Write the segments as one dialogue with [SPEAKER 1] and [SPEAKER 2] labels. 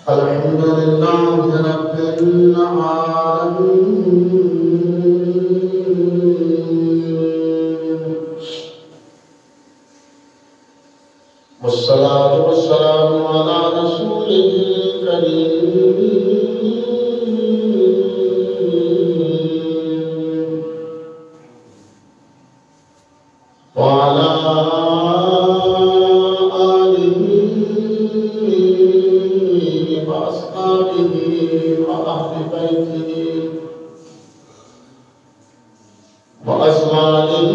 [SPEAKER 1] الحمد لله رب العالمين والصلاة والسلام على رسوله الكريم وعلى آله وأصحابه وأهل بيته وأزواجه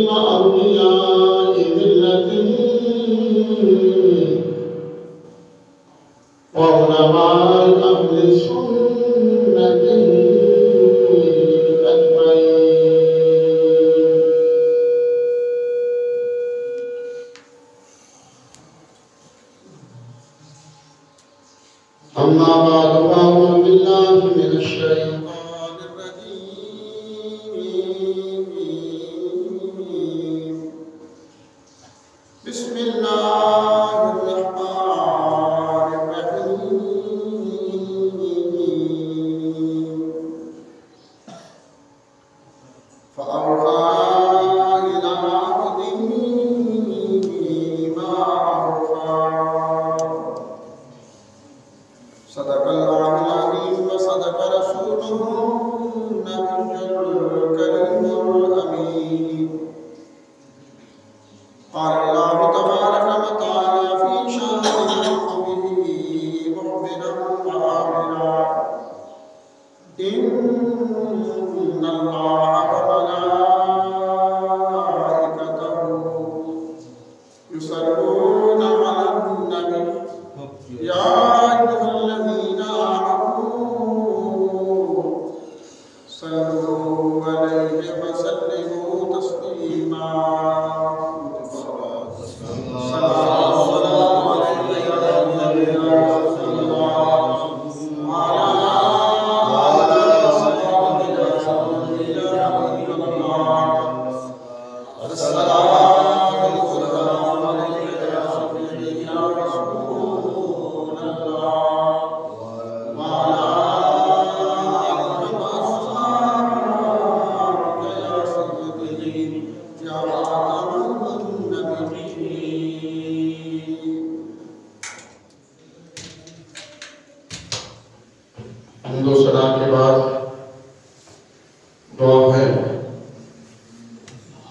[SPEAKER 1] وأولياء ملته وعلماء أهل سنته أجمعين. أما بعد فأعوذ بالله من الشيطان الرجيم. بسم الله الرحمن الرحيم. فأوحى إلى عبده ما أوحى. صدق الله العظيم وصدق رسوله النبي الكريم الأمين. قال الله تبارك وتعالى في شأن حبيبه مخبرا وآمرا: إن الله وملائكته يصلون على النبي يا أيها الذين آمنوا صلوا عليه وسلموا تسليما. حمد و ثنا کے بعد دعا ہے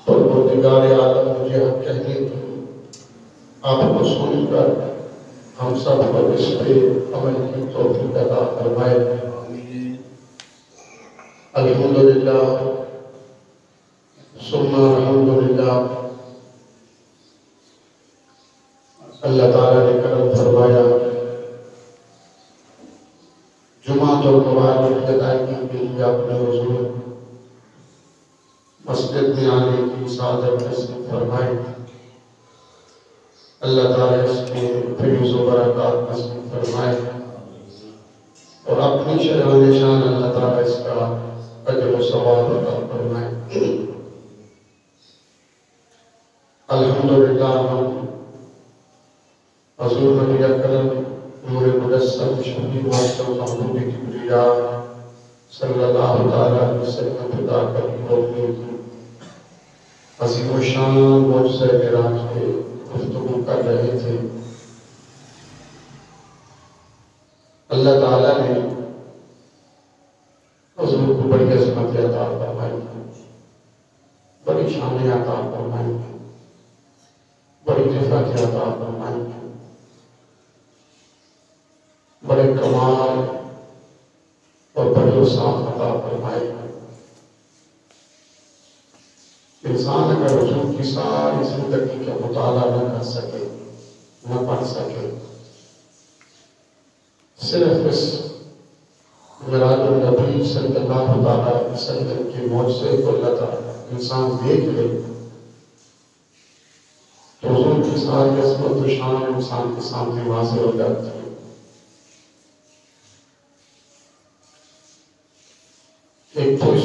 [SPEAKER 1] پروردگار عالم مجھے حق کہنے کی آپ کو سن کر ہم سب پر اس پہ عمل کی توفیق عطا فرمائے. الحمدللہ ثم الحمدللہ. اللہ تعالیٰ نے کرم فرمایا جمعۃ القرآن کی ادائیگی کے لیے اپنے حضور مسجد میں آنے کی سعادت نصیب فرمائی. اللہ تعالیٰ اس کے فیض و برکات نصیب فرمائے اور اپنی شرح نشان اللہ تعالیٰ اس کا اجر و ثواب عطا فرمائے. الحمدللہ ہم حضور نبی اکرم نور مجسم شفیع واسطہ محمود کبریا صلی اللہ علیہ وسلم خدا کبھی روکنے کی عظیم و شان معجزہ معراج کے گفتگو کر رہے تھے. اللہ تعالیٰ نے حضور کو بڑی عظمت عطا فرمائی، بڑی شان عطا فرمائی، بڑی رفعت عطا فرمائی، بڑے کمال اور بڑے وسعت عطا فرمائے. انسان اگر حضور کی ساری زندگی کا مطالعہ نہ کر سکے، نہ پڑھ سکے، صرف اس میراج النبی صلی اللہ علیہ وسلم کے معجزے کو اللہ تعالیٰ انسان دیکھ لے تو حضور کی ساری عظمت و شان انسان کے سامنے واضح ہو جاتی ہے. ایک تو اس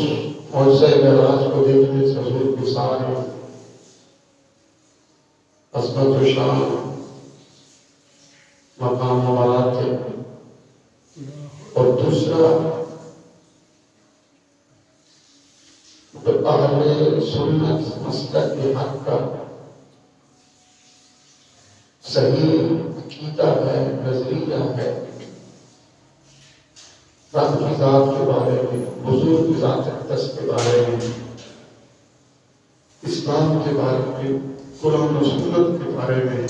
[SPEAKER 1] معجزہ معراج کو دیکھنے سے حضور کی ساری عظمت و شان مقام و مراتب اور دوسرا اہل سنت مسلک حق کا صحیح عقیدہ ہے، نظریہ ہے، رب کی ذات کے بارے میں، حضور کی ذات اقدس کے بارے میں، اسلام کے بارے میں، قرآن و سنت کے بارے میں،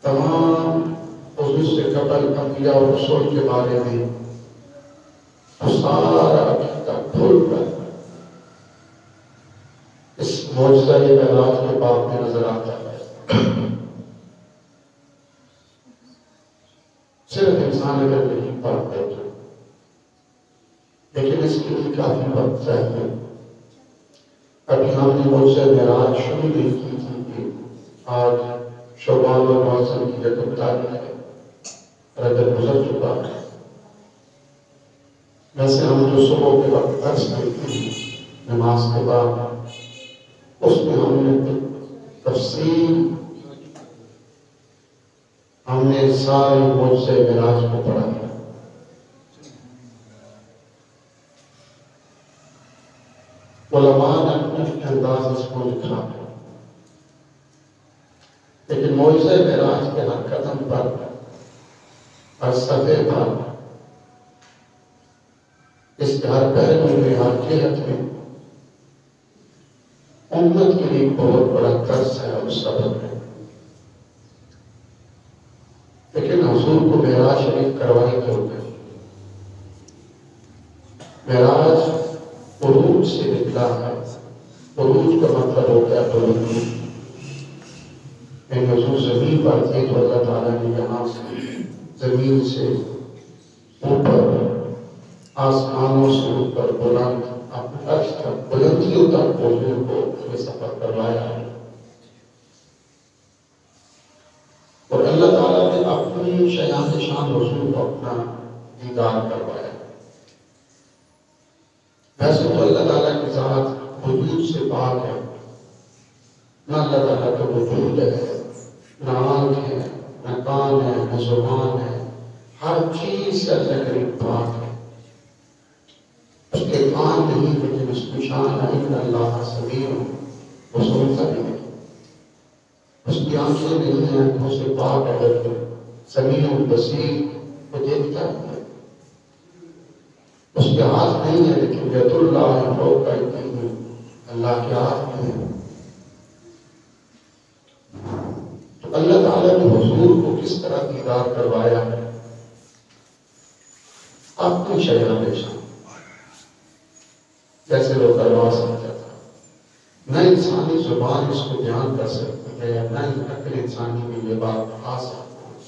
[SPEAKER 1] تمام حضور سے قبل انبیاء و رسول کے بارے میں سارا عقیدہ کھل کر اس معجزہ معراج کے باب میں نظر آتا ہے۔ صرف انسان اگر نہیں پڑھتا ہے، لیکن اس کے لیے کافی وقت چاہیے۔ ابھی ہم نے معجزہ معراج شروع نہیں کی تھی کہ آج شوال اور محرم کی یکم تاریخ ہے، رجب گزر چکا ہے۔ ویسے ہم جو صبح کے وقت درس دیتے ہیں نماز کے بعد، اس میں ہم نے تفصیل ہم نے سارے معجزہ معراج کو پڑھا ہے۔ علماء نے اپنے انداز اس کو لکھا ہے، لیکن معجزہ معراج کے ہر قدم پر، ہر صفحے پر، اس کے ہر پہلو میں، ہر جہت میں امت کے لیے بہت بڑا درس ہے اور سبق ہے۔ لیکن حضور کو معراج شریف کروائی کیوں گئی؟ معراج عروج سے نکلا ہے۔ عروج کا مطلب ہوتا ہے بلندی۔ یعنی حضور زمین پر تھے تو اللہ تعالیٰ نے یہاں سے، زمین سے اوپر، آسمانوں سے اوپر بلند، اپنے عرش تک، بلندیوں تک حضور کو یہ سفر کروایا ہے۔ اور اللہ تعالیٰ نے اپنی شایان شان حضور کو اپنا دیدار کروایا۔ ویسے تو اللہ تعالیٰ کی ذات وجود سے پاک ہے، نہ اللہ تعالیٰ کا وجود ہے، نہ آنکھ ہے، نہ کان ہے، نہ زبان ہے، ہر چیز سے اللہ قریب پاک ہے۔ اس کے کان نہیں، لیکن اس کی شان ہے کہ اللہ سمیع، وہ سنتا بھی نہیں۔ اس کی آنکھیں نہیں ہیں، وہ سے پاک ہے، لیکن سمیع بصیر، وہ دیکھتا بھی ہے۔ اس کے ہاتھ نہیں ہے، لیکن ید اللہ فوق ایدیہم، اللہ کے ہاتھ میں ہے۔ تو اللہ تعالیٰ نے حضور کو کس طرح دیدار کروایا ہے؟ اپنی شایان شان، جیسے وہ کروا سکتا تھا۔ نہ انسانی زبان اس کو بیان کر سکتی ہے، نہ عقل انسانی میں یہ بات آ سکتی ہے،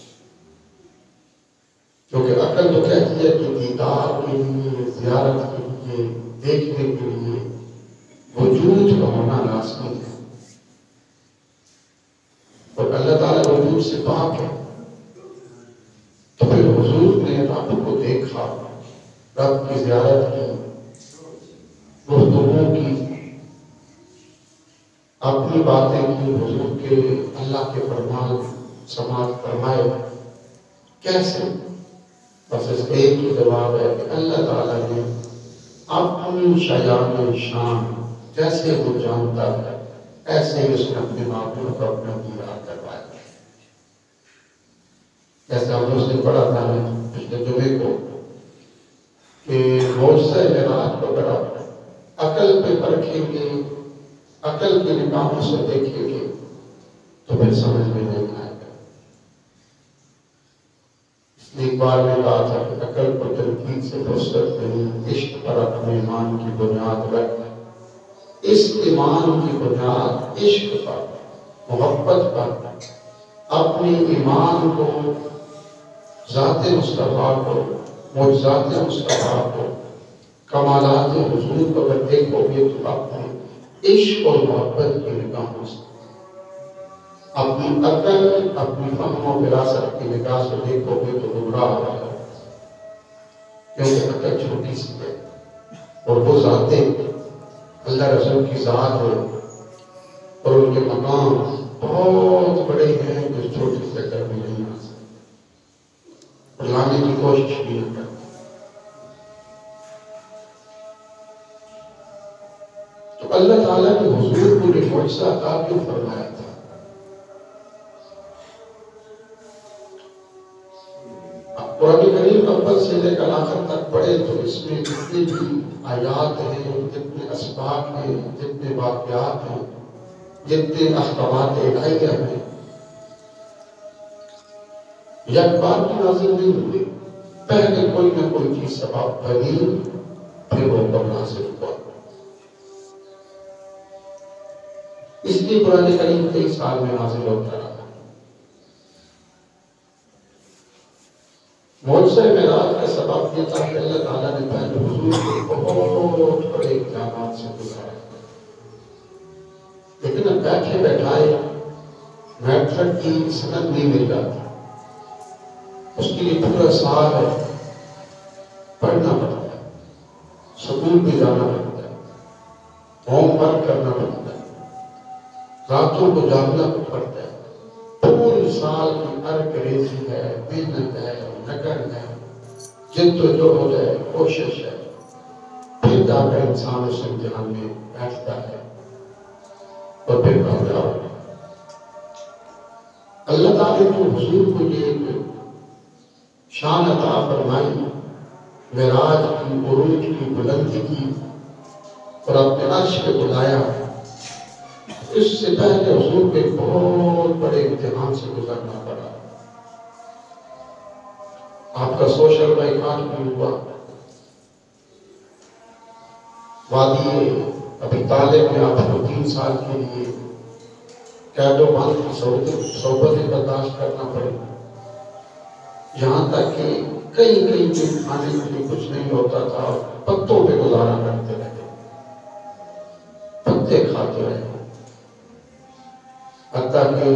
[SPEAKER 1] کیونکہ عقل تو کہتی ہے کہ دیدار کے لیے، زیارت کے لیے، دیکھنے کے لیے وجود کا ہونا لازمی ہے، اور اللہ تعالیٰ وجود سے پاک ہے۔ تو پھر حضور نے رب کو دیکھا، رب کی زیارت کی، گفتگو کی، اپنی باتیں کی، حضور کے اللہ کے فرمان سماعت فرمائے۔ کیسے؟ بس اس ایک ہی جواب ہے کہ اللہ تعالیٰ نے اپنی شایان شان جیسے وہ جانتا ہے، ایسے ہی اس نے اپنے معبود کو اپنا دیدار کروایا۔ جیسے ہم نے اس نے پڑھا تھا پچھلے جمعے کو کہ معجزہ معراج کو اگر آپ عقل پہ پرکھیں گے، عقل کی نگاہوں سے دیکھیں گے تو پھر سمجھ میں نہیں آئے گا۔ اس لیے ایک بار میں کہا تھا کہ عقل کو تنقید سے فرصت نہیں، عشق پر اپنے ایمان کی بنیاد رکھ۔ اس ایمان کی بنیاد عشق پر، محبت پر، اپنے ایمان کو، ذات مصطفیٰ کو، معجزات مصطفیٰ کو، کمالات حضور کو اگر دیکھو گے تو اپنے عشق اور محبت کی نگاہوں سے، اپنی عقل، اپنی فہم و فراست کی نگاہ سے دیکھو گے تو گمراہ ہو جاؤ گے، کیونکہ عقل چھوٹی سی ہے اور وہ ذاتیں اللہ رسول کی ذات ہے اور ان کے مقام بہت بڑے ہیں جو چھوٹی سی عقل میں نہیں آ سکتے۔ بڑھانے کی کوشش بھی نہ کرتے. تو اللہ تعالیٰ نے حضور کو یہ معجزہ عطا کیوں فرمایا تھا؟ قرآن کریم اول سے لے کر آخر تک پڑھے تو اس میں جتنے بھی آیات ہیں، جتنے اسباب ہیں، جتنے واقعات ہیں، جتنے احکامات الہیہ ہیں، یک بار کی نازل نہیں ہوئے. پہلے کوئی نہ کوئی چیز سبب بنی، پھر وہ پر نازل ہوا. اس لیے قرآن کریم کئی سال میں نازل ہوتا رہا. معجزہ معراج کا سبب یہ تھا کہ اللہ تعالیٰ نے پہلے حضور کو بہت بڑے امتحانات سے گزارا، لیکن اب بیٹھے بیٹھائے میٹرک کی سند نہیں مل جاتی. اس کے لیے پورا سال ہے، پڑھنا پڑتا ہے، سکول بھی جانا پڑتا ہے، ہوم ورک کرنا پڑتا ہے، راتوں کو جاگنا پڑتا ہے. پورے سال کی ارکریزی ہے، محنت ہے، لگن ہے، جد و جہد ہے، کوشش ہے. پھر جا کر انسان اس امتحان میں بیٹھتا ہے اور پھر کامیاب ہے. اللہ تعالیٰ نے حضور کو یہ شان عطا فرمائی، معراج کی، عروج کی، بلندی کی، اور اپنے عرش پہ بلایا. اس سے پہلے حضور کے بہت بڑے امتحان سے گزرنا پڑا. آپ کا سوشل بائیکاٹ بھی ہوا. وادی ابی طالب میں آپ کو 3 سال کے لیے قید و بند کی صحبتیں برداشت کرنا پڑی. یہاں تک کہ کئی دن کھانے کے لیے کچھ نہیں ہوتا تھا، پتوں پہ گزارا کرتے رہے، پتے کھاتے رہے. حتیٰ کہ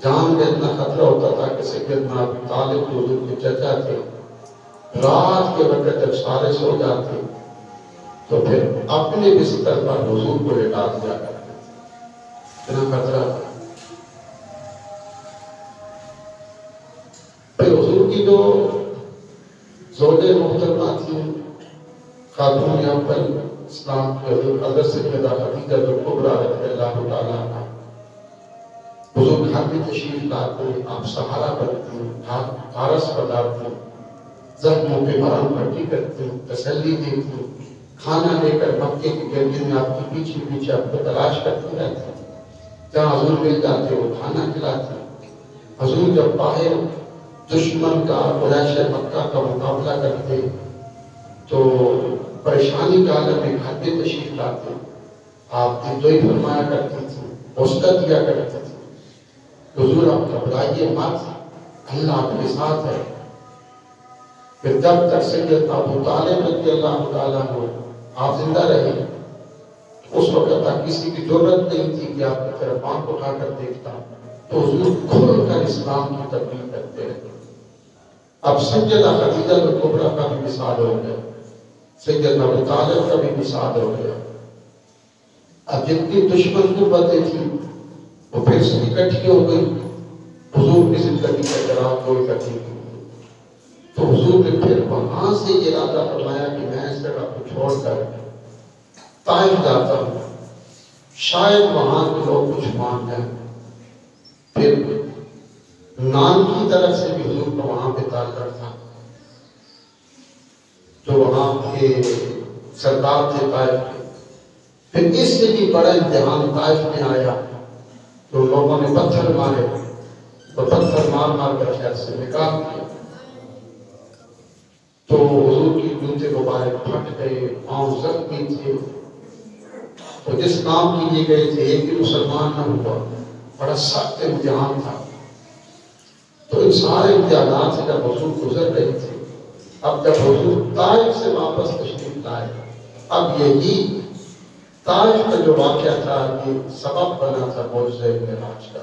[SPEAKER 1] جان کا اتنا خطرہ ہوتا تھا کہ سیدنا ابی طالب جو حضور کے چچا تھے، رات کے وقت جب سارے سو جاتے تو پھر اپنے بستر پر حضور کو لٹا دیا کرتے. اتنا خطرہ تھا. پھر حضور کی جو زوج محترمہ تھی، خاتون اول اسلام کی حضرت سیدہ خدیجہ کبریٰ رضی اللہ تعالیٰ عنہا، حضور گھر میں تشریف لاتے، آپ سہارا بنتے، حارس پڑھاتے، زخموں پہ مرہم پٹی کرتے، تسلی دیتے، کھانا لے کر مکے کے گرد میں آپ کی پیچھے پیچھے آپ کو تلاش کرتے رہتے. جہاں حضور مل جاتے وہ کھانا کھلاتے. حضور جب باہر دشمن کا، قریش مکہ کا مقابلہ کرتے تو پریشانی کا عالم میں گھر میں تشریف لاتے، آپ کی دعائیں فرمایا کرتی تھی، حوصلہ دیا کرتے تھے. حضور آپ گھبرائیے مت، اللہ آپ کے ساتھ ہے. پھر جب تک سیدنا ابو طالب رضی اللہ تعالیٰ عنہ آپ زندہ رہے، اس وقت تک کسی کی ضرورت نہیں تھی کہ آپ کی طرف آنکھ اٹھا کر دیکھتا، تو حضور کھل کر اسلام کی تبلیغ کرتے رہے. اب سیدہ خدیجہ کبریٰ کا بھی مثال ہو گیا، سیدنا ابو طالب کا بھی مثال ہو گیا. اب جتنی دشمن قوتیں تھیں وہ پھر سے اکٹھی ہو گئی. حضور کی زندگی کا جراب کوئی اکٹھی نہیں. تو حضور نے پھر وہاں سے یہ ارادہ فرمایا کہ میں اس جگہ کو چھوڑ کر طائف جاتا ہوں، شاید وہاں کے لوگ کچھ مان جائیں. پھر نام کی طرف سے بھی حضور کا وہاں پہ تعلق تھا، جو وہاں کے سردار تھے طائف کے. پھر اس سے بھی بڑا امتحان طائف میں آیا، تو لوگوں نے پتھر مارے، تو پتھر مار مار کر شہر سے نکال دیا. تو حضور کی جوتے مبارک پھٹ گئے، پاؤں زخمی تھے. تو جس کام کے لیے گئے تھے ایک بھی مسلمان نہ ہوا. بڑا سخت امتحان تھا. تو ان سارے امتحانات سے جب حضور گزر رہے تھے، اب جب حضور طائف سے واپس تشریف لائے، اب یہی طائف کا جو واقعہ تھا یہ سبب بنا تھا معجزہ معراج کا.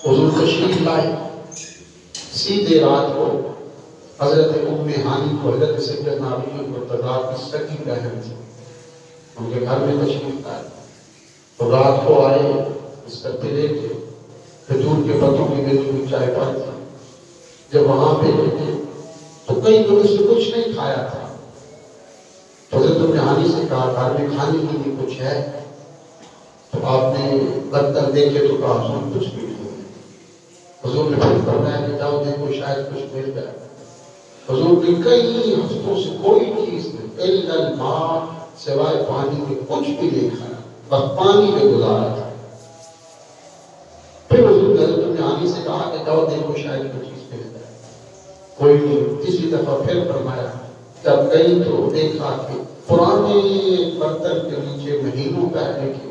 [SPEAKER 1] حضور تشریف لائے، سیدھے رات کو حضرت ام ہانی کو، حضرت سیدنا علی مرتضیٰ کی سگی بہن تھی، ان کے گھر میں تشریف لائے. تو رات کو آئے، اس کا دلے کے کھجور کے پتوں کی گلی ہوئی چائے پائی تھی. جب وہاں پہ تھے تو کئی دنوں سے کچھ نہیں کھایا تھا. حضرت روحانی سے کہا گھر میں کھانے کے لیے کچھ ہے؟ تو آپ نے برتن دیکھے تو کہا حضور کچھ بھی نہیں. حضور نے پھر فرمایا کہ جاؤ دیکھو شاید کچھ مل جائے. حضور نے کئی ہفتوں سے کوئی چیز نہیں الا الماء سوائے پانی کے کچھ بھی نہیں کھایا، بس پانی میں گزارا تھا. پھر حضور نے حضرت روحانی سے کہا کہ جاؤ دیکھو شاید کچھ چیز مل جائے. کوئی نہیں. تیسری دفعہ پھر فرمایا. جب گئی تو دیکھا کہ پرانے برتن کے نیچے مہینوں پہلے کے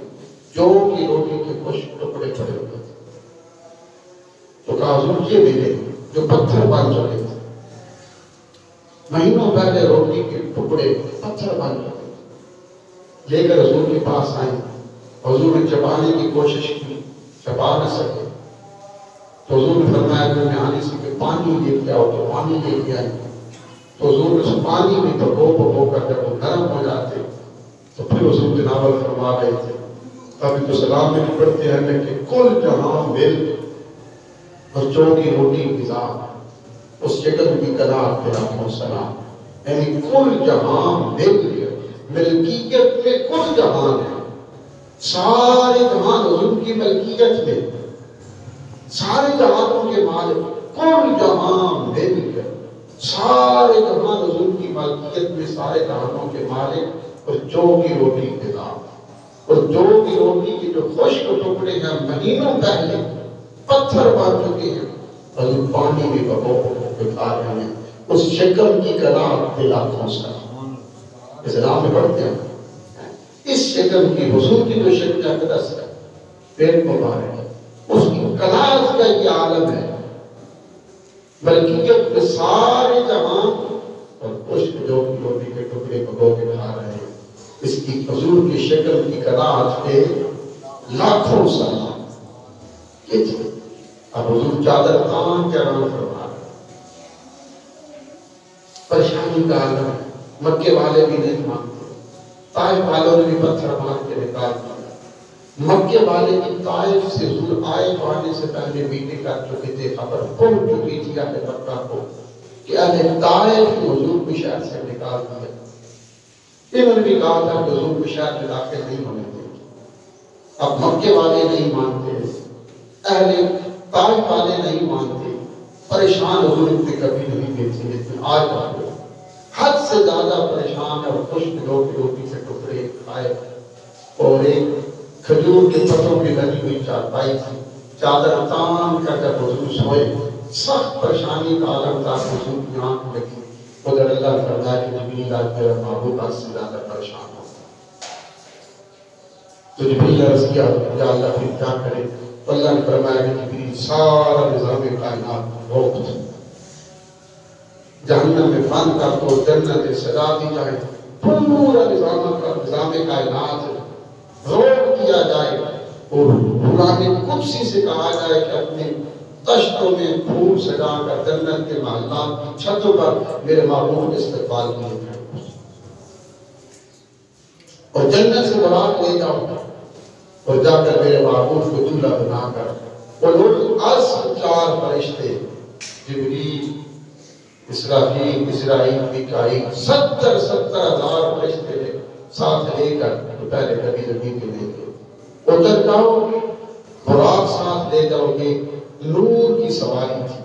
[SPEAKER 1] جو کی روٹی کے کچھ ٹکڑے پڑے ہوئے تھے. تو کہا حضور یہ ملے جو پتھر بن چکے تھے. مہینوں پہلے روٹی کے ٹکڑے پتھر بن چکے تھے. لے کر حضور کے پاس آئے. حضور نے چبانے کی کوشش کی، چبا نہ سکے. تو حضور نے فرمایا کہ میں آنے سے کہ پانی لے کے آؤ. تو پانی لے کے آئے. تو حضور نے اس پانی میں بھگو کر جب وہ نرم ہو جاتے تو پھر حضور تناول فرما رہے تھے. ابھی تو سلام میں پڑھتے ہیں کہ کل جہاں مل اور جو کی روٹی غذا اس شکل کی کلا پہ سلام. یعنی کل جہاں مل ملکیت میں کل جہان ہے. سارے جہان حضور کی ملکیت میں، سارے جہانوں کے مالک. کل جہاں مل سارے جہان حضور کی ملکیت میں، سارے جہانوں کے مالک. اور جو کی روٹی غذا، اور جو کی روٹی کے جو خشک ٹکڑے ہیں مہینوں پہلے پتھر بن چکے ہیں، حضور پانی میں بھگو کے کھا رہے ہیں. اس شکل کی کلا پہ لاکھوں سلام. اسلام میں پڑھتے ہیں اس شکل کی حضور کی جو شکل اقدس ہے، پیٹ مبارک ہے، اس کی کلاس کا یہ عالم ہے. ملکیت کے سارے جہاں اور خشک جو کی روٹی کے ٹکڑے بھگو کے کھا رہے ہیں. اس کی حضور کی شکل کی کلاس پہ لاکھوں سلام. یہ چیز اب حضور چادر تان کے آرام فرما رہے. پریشانی کا عالم ہے. مکے والے بھی نہیں مانتے، طائف والوں نے بھی پتھر مار کے نکال دیا. مکے والے کی طائف سے حضور آئے تو آنے سے پہلے میٹنگ کر چکے تھے. خبر پہنچ چکی تھی اہل مکہ کو کہ اہل طائف کو حضور کو شہر سے نکال دیا. انہوں نے بھی کہا تھا کہ حضور کو شہر میں داخل نہیں ہونے دیں. اب مکے والے نہیں مانتے، اہل طائف والے نہیں مانتے. پریشان حضور اتنے کبھی نہیں دیتے، لیکن آج حد سے زیادہ پریشان ہے. اور خشک روٹی سے ٹکڑے کھائے اور ایک کھجور کے پتوں کی لگی ہوئی چارپائی تھی. چادر تان کر جب حضور سوئے، سخت پریشانی کا عالم تھا. حضور کی آنکھ لگی. ادھر اللہ نے فرمایا کہ جبریل آج میرا محبوب آج سے زیادہ پریشان ہو. تو جبریل نے عرض کیا یا اللہ پھر کیا کرے؟ تو اللہ نے فرمایا کہ جبریل سارا نظام کائنات روک دو، جہنم میں بند کر دو، جنت سجا دی جائے، پورا نظام کائنات روک دیا جائے. اور قرآن قدسی سے کہا جائے کہ اپنے تشتوں میں پھول سجا کر جنت کے محلات کی چھتوں پر میرے محبوب کے استقبال کیے جائے اور جنت سے برات لے جاؤ اور جا کر میرے محبوب کو دولہا بنا کر. اور وہ چار فرشتے جبریل، اسرافیل، اسرائیل، میکائیل، 70,000 فرشتے ساتھ لے کر پہلے کبھی زمین پہ لے گئے. ادھر جاؤ، براق ساتھ لے جاؤ گے. نور کی سواری تھی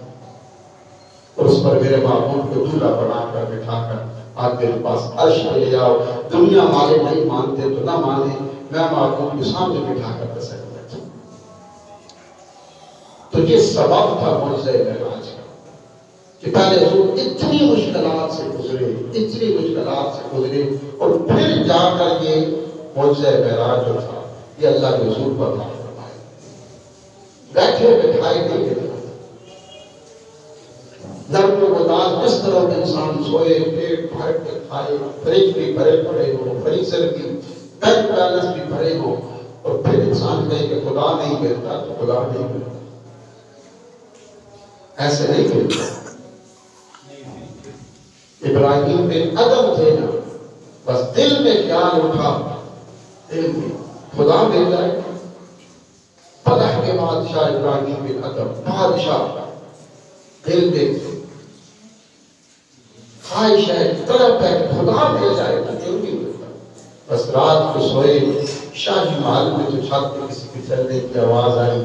[SPEAKER 1] اور اس پر میرے محبوب کو دولہا بنا کر بٹھا کر آپ میرے پاس عرش پہ لے جاؤ. دنیا والے نہیں مانتے تو نہ مانے، میں محبوب کے سامنے بٹھا کر تسلی بیٹھا. تو یہ سبب تھا معجزہ معراج کا کہ پہلے حضور اتنی مشکلات سے گزرے اور پھر جا کر یہ معجزہ معراج جو تھا یہ اللہ کے حضور پر فرمایا. بیٹھے بٹھائے نہیں گئے. درد و گداز اس طرح کے انسان سوئے، پیٹ بھر کے کھائے، فریج بھی بھرے پڑے ہو، فریزر بھی، بینک بیلنس بھی بھرے ہو، اور پھر انسان کہے کہ خدا نہیں ملتا تو خدا نہیں ملتا. ایسے نہیں ملتا. ابراہیم بن ادم تھے نا، بس دل میں خیال اٹھا، دل میں خدا مل جائے. فلح کے بادشاہ ابراہیم بن ادم بادشاہ دل دیکھتے خواہش ہے طلب ہے خدا مل جائے تو کیوں نہیں ملتا. بس رات کو سوئے شاہی محل میں تو چھت پہ کسی کے چلنے کی آواز آئی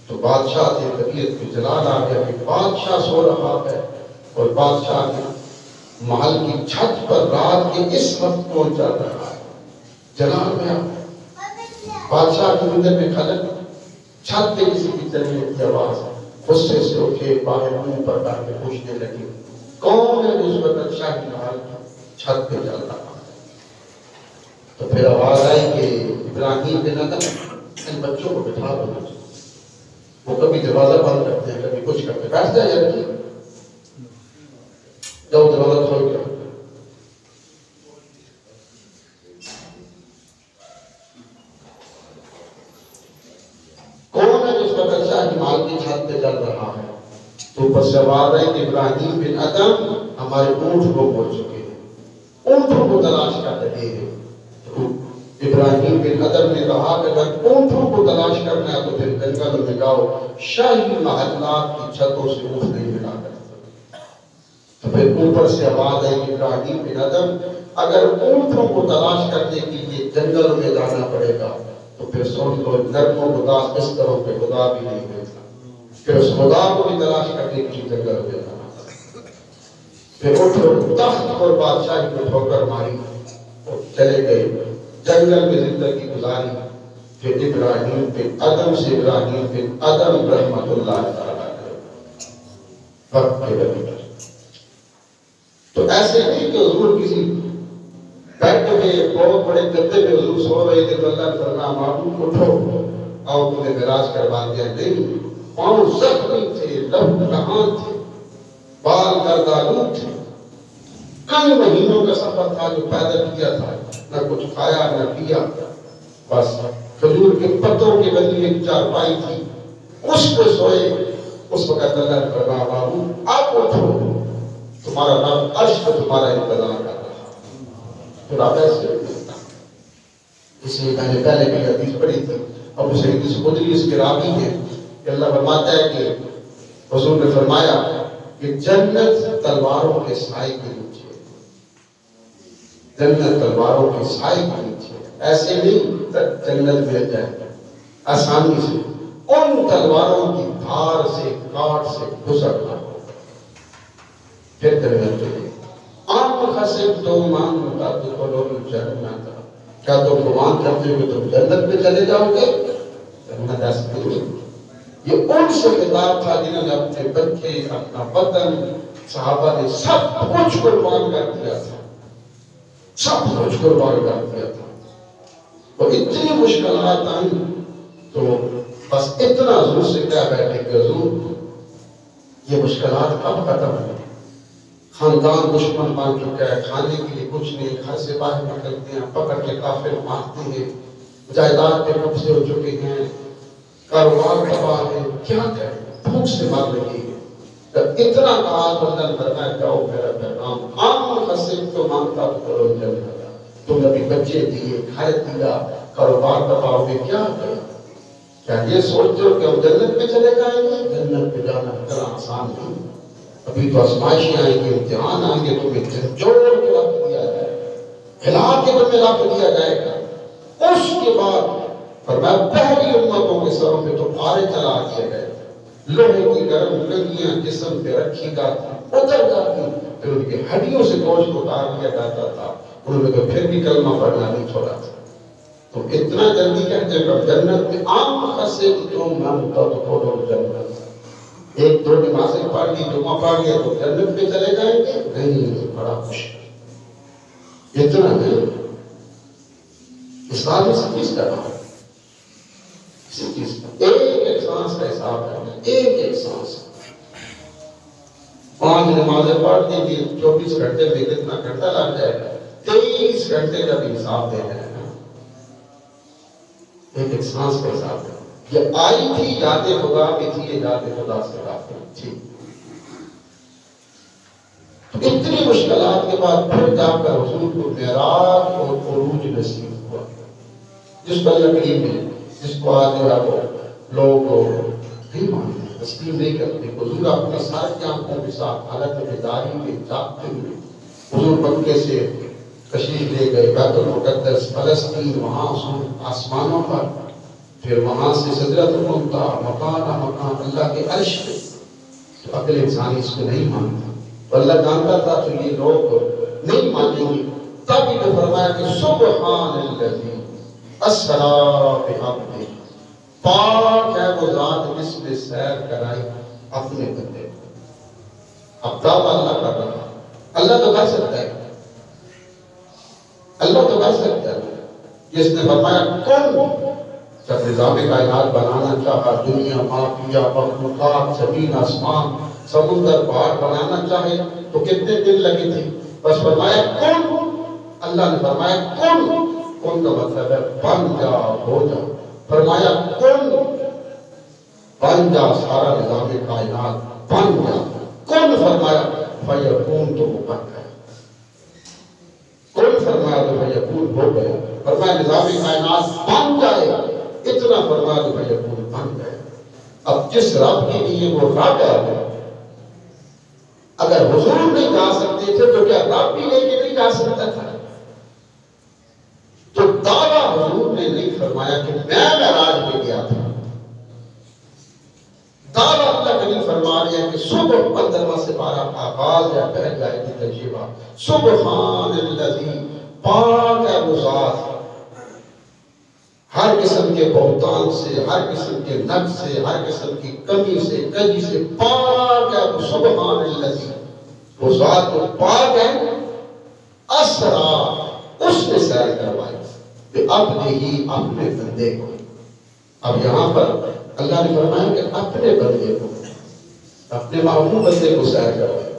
[SPEAKER 1] تو بادشاہ کے طبیعت کو جلال آ گیا کہ بادشاہ سو رہا ہے اور بادشاہ کے محل کی چھت پر رات کے اس وقت پہنچا رہا ہے. جلال میں بادشاہ کے اندر میں خلق چھت پہ کسی کی چلنے کی آواز غصے سے اٹھے باہر منہ پر کر کے پوچھنے لگے کون ہے اس وقت شاہی محل چھت پہ چل رہا ہے. تو پھر آواز آئی کہ ابراہیم بن ادم ان بچوں کو بٹھا دو. وہ کبھی دروازہ بند کرتے ہیں کبھی کچھ کرتے ہیں. بیٹھ جائے یار جاؤ دروازہ کھول کے. کون ہے جس وقت شاہی محل کی چھت پہ چل رہا ہے؟ تو اوپر سے آواز آئی کہ ابراہیم بن ادم ہمارے اونٹ کو بول چکے ہیں اونٹوں کو تلاش کر رہے ہیں. ابراہیم بن ادم نے کہا کہ اگر اونٹوں کو تلاش کرنا ہے تو پھر جنگل میں جاؤ شاہی محلات کی چھتوں سے اونٹ نہیں ملا کرتے. تو پھر اوپر سے آواز آئی ابراہیم بن ادم اگر اونٹوں کو تلاش کرنے کے لیے جنگل میں جانا پڑے گا تو پھر سن لو نرم و گداز بستروں پہ خدا بھی نہیں ملتا. پھر اس خدا کو بھی تلاش کرنے کے لیے جنگل میں جانا پڑے. پھر اٹھو تخت اور بادشاہی کو ٹھوکر ماری اور چلے گئے جنگل میں زندگی گزاری. پھر ابراہیم بن ادم سے ابراہیم بن ادم رحمت اللہ تعالیٰ وقت کے نبی. تو ایسے نہیں کہ حضور کسی بیٹھ میں بہت بڑے گدے میں حضور سو رہے تھے تو اللہ نے فرمایا معبود اٹھو آؤ تمہیں معراج کروا دیا. نہیں، پاؤں زخمی تھے لہو لہان تھے بال گردآلود تھے. کئی مہینوں کا سفر تھا جو پیدل کیا تھا نہ کچھ کھایا نہ پیا. بس کھجور کے پتوں کے بنی ایک چارپائی تھی اس پہ سوئے. اس وقت اللہ نے فرمایا معبود آپ اٹھو تمہارا رب عرش پہ تمہارا انتظار کر رہا. تو آپ ایسے اس لیے میں نے پہلے بھی حدیث پڑھی تھی ابو سعید خدری اس کے راوی ہیں کہ اللہ فرماتا ہے کہ حضور نے فرمایا کہ جنت تلواروں کے سائے کے نیچے جنت تلواروں کے سائے کے نیچے. ایسے نہیں جنت مل جائے آسانی سے ان تلواروں کی دھار سے کاٹ سے گزرنا پھر جنت ملے. ام حسبتم ان تدخلوا الجنت کیا تم گمان کرتے ہو کہ تم جنت میں چلے جاؤ گے؟ جنت ایسے نہیں. یہ ان سے خطاب تھا جنہوں نے اپنے بچے اپنا بدن صحابہ نے سب کچھ قربان کر دیا تھا. سب کچھ قربان کر دیا تھا. اور اتنی مشکلات آئیں تو بس اتنا حضور سے کہہ بیٹھے کہ حضور یہ مشکلات کب ختم ہیں؟ خاندان دشمن بن چکا ہے کھانے کے لیے کچھ نہیں گھر سے باہر نکلتے ہیں پکڑ کے کافر مارتے ہیں جائیداد پہ قبضے ہو چکے ہیں کاروبار تباہ ہے کیا کریں بھوک سے مر رہی ہے. جب اتنا کہا تو اللہ نے فرمایا جاؤ میرا پیغام عام حسب تو مانگتا تو کرو جنت. تم نے ابھی بچے دیے گھر دیا کاروبار تباہ ہو گئے کیا کریں؟ کیا یہ سوچتے ہو کہ ہم جنت میں چلے جائیں گے؟ جنت میں جانا اتنا آسان نہیں. ابھی تو آزمائشیں آئیں گے امتحان آئیں گے تمہیں جھنجھوڑ کے رکھ دیا جائے گا ہلا کے تمہیں رکھ دیا جائے گا. اس کے بعد فرمایا پہلی امتوں کے سروں پہ تو پارے چلا دیا گئے لوہے کی گرم کنگیاں جسم پہ رکھی جاتی اتر جاتی پھر ان کی ہڈیوں سے گوشت اتار دیا جاتا تھا. انہوں نے تو پھر بھی کلمہ پڑھنا نہیں چھوڑا تھا. تو اتنا جلدی کہتے ہیں کہ جنت میں عام حسبتم ان تدخلوا الجنت. ایک دو نمازیں پڑھ لی جمعہ پڑھ لیا تو جنت میں چلے جائیں گے؟ نہیں، بڑا مشکل. اتنا نہیں. اسلام اس چیز کا نام اسی چیز کا ایک سانس کا حساب ہے ایک سانس. 5 نمازیں پڑھ دی 24 گھنٹے میں کتنا گھنٹہ لگ جائے گا؟ 23 گھنٹے کا بھی حساب دے جائے گا. ایک سانس کا حساب ہے. یہ آئی تھی یاد خدا میں تھی یہ یاد خدا سے غافل تھی. اتنی مشکلات کے بعد پھر جا کر حضور کو معراج اور عروج نصیب ہوا جس پر یقین ہے جس کو آج جو ہے وہ لوگ نہیں مانتے. تسلیم نہیں کرتے. حضور اپنے سر کی آنکھوں کے ساتھ حالت بیداری میں جاگتے ہوئے حضور مکے سے تشریف لے گئے بیت المقدس فلسطین، وہاں حضور آسمانوں پر، پھر وہاں سے سدرۃ المنتہا، مکان اللہ کے عرش پہ. تو عقل انسانی اس کو نہیں مانتا، تو اللہ جانتا تھا تو یہ لوگ نہیں مانیں گے. تب یہ فرمایا کہ سبحان الذی اسریٰ بعبدہ، پاک ہے وہ ذات جس نے سیر کرائی اپنے بندے کو. اب دعویٰ اللہ کر رہا، اللہ تو کر سکتا ہے، اللہ تو کر سکتا ہے. جس نے فرمایا کن، جب نظام کائنات بنانا چاہا، دنیا، مافیا، مخلوقات، زمین، آسمان، سمندر، پہاڑ بنانا چاہے تو کتنے دن لگے تھے؟ بس فرمایا کن، اللہ نے فرمایا کن. کن کا مطلب ہے بن جا، ہو جا. فرمایا کن، بن جا، سارا نظام کائنات بن جا. کن فرمایا فیکون، تو وہ بن گیا. کن فرمایا تو فیکون ہو گیا. فرمایا نظام کائنات بن جائے، اتنا فرمایا تو فیکون بن گیا. اب جس رب کے لیے وہ رب ہے، اگر حضور نہیں جا سکتے تھے تو کیا رب بھی لے کے نہیں جا سکتا تھا؟ تو دعویٰ حضور نے نہیں فرمایا کہ میں معراج میں گیا تھا. دعویٰ اللہ کا نہیں فرما رہا کہ صبح 15 سے 12 کا آغاز یا پہل جائے گی ترجیبہ. سبحان الذی، پاک ہے وہ ذات ہر قسم کے بہتان سے، ہر قسم کے نقص سے، ہر قسم کی کمی سے، کجی سے پاک ہے وہ. سبحان الذی، وہ ذات تو پاک ہے. اسریٰ، اس نے سیر کروائی کہ اپنے ہی اپنے بندے کو. اب یہاں پر اللہ نے فرمایا کہ اپنے بندے کو، اپنے محبوب بندے کو سیر کروائی.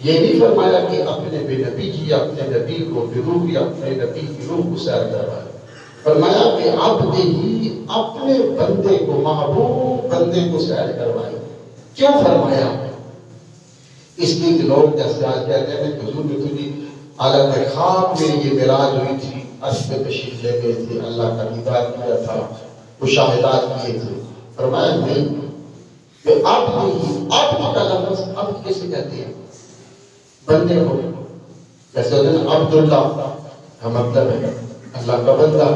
[SPEAKER 1] یہ نہیں فرمایا کہ اپنے بے نبی کی، اپنے نبی کو بروح یا اپنے نبی کی روح کو سیر کروائی. فرمایا کہ اپنے ہی اپنے بندے کو، محبوب بندے کو سیر کروائی. کیوں فرمایا؟ اس لیے کہ لوگ جیسے آج کہتے ہیں کہ حضور نے تجھے حالت خواب میں یہ معراج ہوئی تھی، عرش پہ تشریف لے گئے تھے، اللہ کا دیدار کیا تھا، مشاہدات کیے تھے. فرمایا نہیں، کہ اپنے ہی، اپنے کا لفظ اب کیسے کہتے ہیں؟ بندے کو. جیسے ہوتے ہیں عبداللہ کا مطلب ہے اللہ کا بندہ،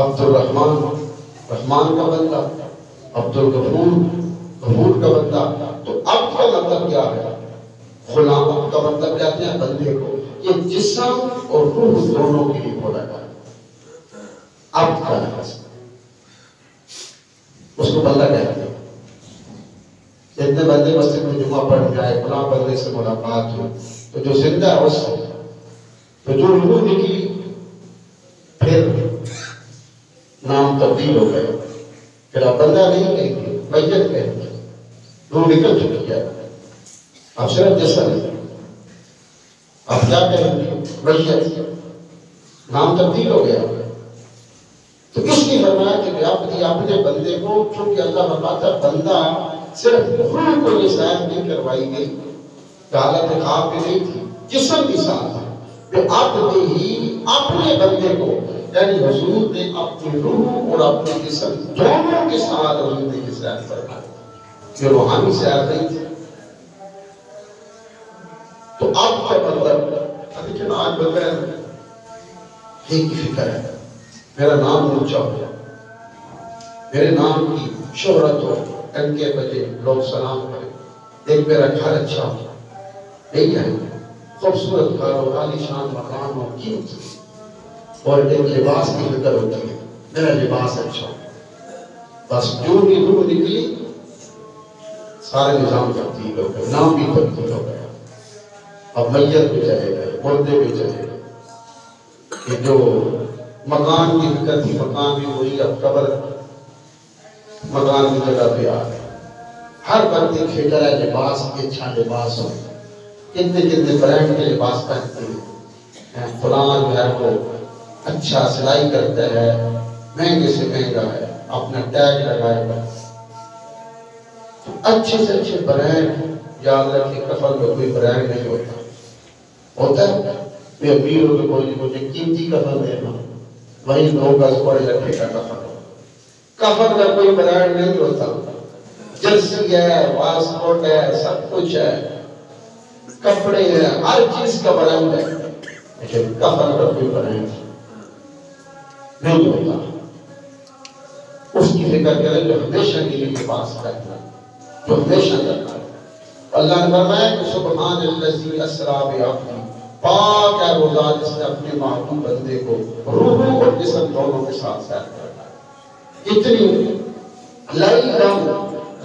[SPEAKER 1] عبد الرحمن، رحمان کا بندہ، عبد الغفور، غفور کا بندہ. تو عبد کا مطلب کیا ہے؟ غلام. عبد کا مطلب کہتے ہیں بندے کو. یہ جسم اور روح دونوں کے لیے بولا جاتا ہے. عبد کا لفظ اس کو بندہ کہتے ہیں. جتنے بندے مسجد میں جمعہ پڑھ جائے، فلاں بندے سے ملاقات ہو، تو جو زندہ ہے اس سے، تو جو روح نکلی پھر نام تبدیل ہو گئے. پھر آپ بندہ نہیں کہیں گے، میت کہیں گے. روح نکل چکی ہے، اب صرف جسم ہے. آپ کیا کہیں گے؟ میت. نام تبدیل ہو گیا. تو اس لیے فرمایا کہ اپنے بندے کو، چونکہ اللہ فرماتا ہے بندہ صرف روح کو یہ سیر نہیں کروائی گئی، حالت خواب میں نہیں تھی، جسم بھی ساتھ تھا. کہ اپنے ہی اپنے بندے کو، یعنی حضور نے اپنی روح اور اپنے جسم دونوں کے ساتھ حضور نے یہ سیر کروائی. یہ روحانی سیر نہیں تھی. تو اب کا مطلب لیکن آج بغیر ایک کی فکر ہے، میرا نام اونچا ہو جائے، میرے نام کی شہرت ہو، ان کے بجے لوگ سلام کریں، ایک میرا گھر اچھا ہو. نہیں کہیں گے خوبصورت گھر ہو، عالی شان مکان ہو، قیمت اور ایک لباس کی فکر ہوتی ہے، میرا لباس اچھا ہو. بس جو بھی روح نکلی سارے نظام تبدیل ہو گئے، نام بھی تبدیل ہو گیا. اب میت بھی چلے گئے، مردے بھی چلے گئے. کہ جو مکان کی فکر تھی مکان بھی وہی، اب قبر مکان کی جگہ پہ آ گئے. ہر بندے فکر ہے لباس کے اچھا لباس ہو. کتنے کتنے برانڈ کے لباس پہنتے ہیں. فلاں جو ہے وہ اچھا سلائی کرتا ہے، مہنگے سے مہنگا ہے، اپنا ٹیگ لگائے گا. اچھے سے اچھے برانڈ، یاد رکھیں کفن میں کوئی برانڈ نہیں ہوتا. ہوتا ہے کہ امیر ہو کے کوئی مجھے قیمتی کفن دینا، وہی 9 گز پڑے رکھے کا کفن ہو. کفن کا کوئی برانڈ نہیں ہوتا.
[SPEAKER 2] جرسی ہے، واسکوٹ ہے، سب کچھ ہے، کپڑے ہیں، ہر چیز کا برند ہے، لیکن کفن کا کوئی برند نہیں ہوتا۔ اس کی فکر کریں جو ہمیشہ کے لیے لباس کرتا ہے، جو ہمیشہ کرتا ہے۔ اللہ نے فرمایا کہ سبحان الذی اسریٰ بعبدہ، پاک ہے وہ ذات جس نے اپنے محبوب بندے کو روح اور جسم دونوں کے ساتھ سیر کرنا۔ اتنی لیلن،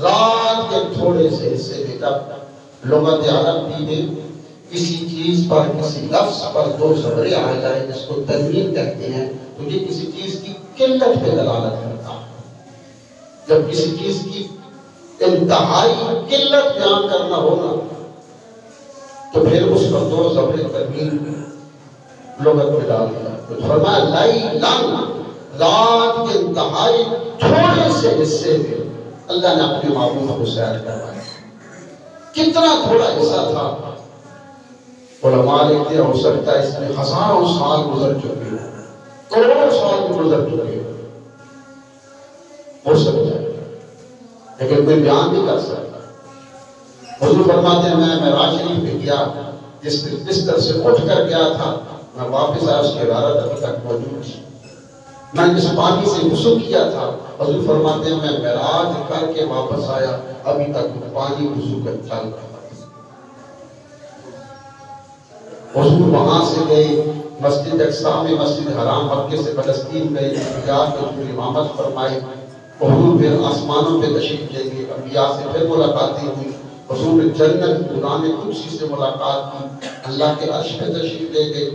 [SPEAKER 2] رات کے تھوڑے سے حصے میں جب لغت عرب بھی ہے کسی چیز پر، کسی لفظ پر دو زبریں آ جائے جس کو تنوین کہتے ہیں، تو یہ کسی چیز کی قلت پہ دلالت کرتا ہے۔ جب کسی چیز کی انتہائی قلت بیان کرنا ہونا تو پھر اس پر دو زبریں تنوین لغت میں ڈال دیا۔ تو فرمایا لیلن، رات کے انتہائی تھوڑے سے حصے میں اللہ نے اپنے محبوب کو سیر کروایا۔ کتنا تھوڑا حصہ تھا؟ علماء لکھتے ہیں ہو سکتا ہے اس میں ہزاروں سال گزر چکے ہیں، کروڑوں سال گزر چکے ہیں، ہو سکتا ہے، لیکن کوئی بیان نہیں کر سکتا۔ حضور فرماتے ہیں میں معراج شریف پہ گیا، جس بستر سے اٹھ کر گیا تھا میں واپس آیا اس کی عبارت ابھی تک موجود تھی۔ میں جس پانی سے غسل کیا تھا حضور فرماتے ہیں میں معراج کر کے واپس آیا ابھی تک پانی غسل کا چل رہا۔ حضور وہاں سے گئے مسجد اقصیٰ میں، مسجد حرام مکے سے فلسطین گئے، انبیاء کے حضور امامت فرمائی، حضور پھر آسمانوں پہ تشریف لے گئے، انبیاء سے پھر ملاقاتیں ہوئی، حضور جنت قرآن قدسی سے ملاقات کی، اللہ کے عرش پہ تشریف لے گئے،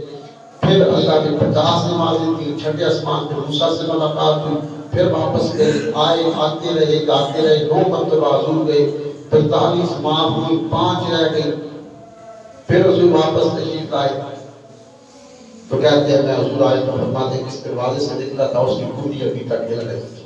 [SPEAKER 2] پھر اللہ کے 50 نمازیں تھی، چھٹے آسمان پہ موسیٰ سے ملاقات ہوئی، پھر واپس گئے، آئے آتے رہے گاتے رہے، 9 مرتبہ حضور گئے، 45 معاف ہوئی، 5 رہ گئی، پھر حضور واپس تشریف آئے تو کہتے ہیں میں حضور آئے تو فرماتے کس دروازے سے نکلا تھا اس کی کھوٹی ابھی تک ہل رہی تھی۔